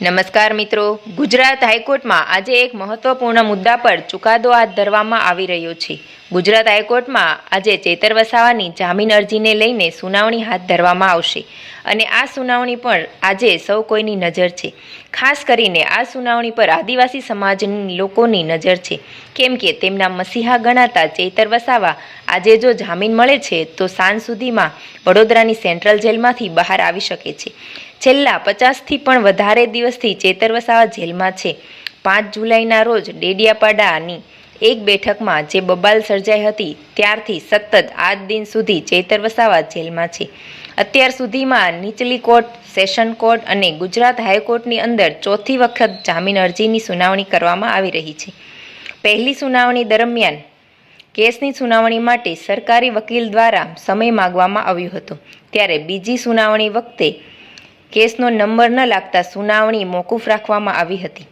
નમસ્કાર મિત્રો, ગુજરાત હાઈકોર્ટમાં આજે એક મહત્વપૂર્ણ મુદ્દા પર ચુકાદો હાથ ધરવામાં આવી રહ્યો છે. ગુજરાત હાઈકોર્ટમાં આજે ચેતર વસાવાની જામીન અરજીને લઈને સુનાવણી હાથ ધરવામાં આવશે અને આ સુનાવણી પર આજે સૌ કોઈની નજર છે. ખાસ કરીને આ સુનાવણી પર આદિવાસી સમાજની લોકોની નજર છે, કેમ કે તેમના મસીહા ગણાતા ચેતર વસાવા આજે જો જામીન મળે છે તો સાંજ સુધીમાં વડોદરાની સેન્ટ્રલ જેલમાંથી બહાર આવી શકે છે. છેલ્લા 50થી પણ વધારે દિવસથી ચેતર વસાવા જેલમાં છે. 5 જુલાઈના રોજ ડેડિયાપાડાની એક બેઠકમાં જે બબાલ સર્જાઈ હતી ત્યારથી સતત આજ દિન સુધી ચેતર વસાવા જેલમાં છે. અત્યાર સુધીમાં નીચલી કોર્ટ, સેશન કોર્ટ અને ગુજરાત હાઈકોર્ટની અંદર ચોથી વખત જામીન અરજીની સુનાવણી કરવામાં આવી રહી છે. પહેલી સુનાવણી દરમિયાન કેસની સુનાવણી માટે સરકારી વકીલ દ્વારા સમય માંગવામાં આવ્યો હતો, ત્યારે બીજી સુનાવણી વખતે કેસનો નંબર ન લાગતા સુનાવણી મોકૂફ રાખવામાં આવી હતી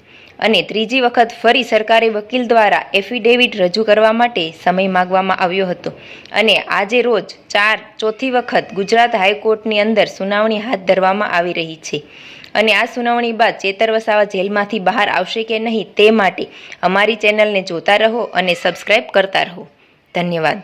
અને ત્રીજી વખત ફરી સરકારી વકીલ દ્વારા એફિડેવિટ રજૂ કરવા માટે સમય માંગવામાં આવ્યો હતો અને આજે રોજ ચોથી વખત ગુજરાત હાઈકોર્ટની અંદર સુનાવણી હાથ ધરવામાં આવી રહી છે અને આ સુનાવણી બાદ ચેતર વસાવા જેલમાંથી બહાર આવશે કે નહીં તે માટે અમારી ચેનલને જોતા રહો અને સબસ્ક્રાઇબ કરતા રહો. ધન્યવાદ.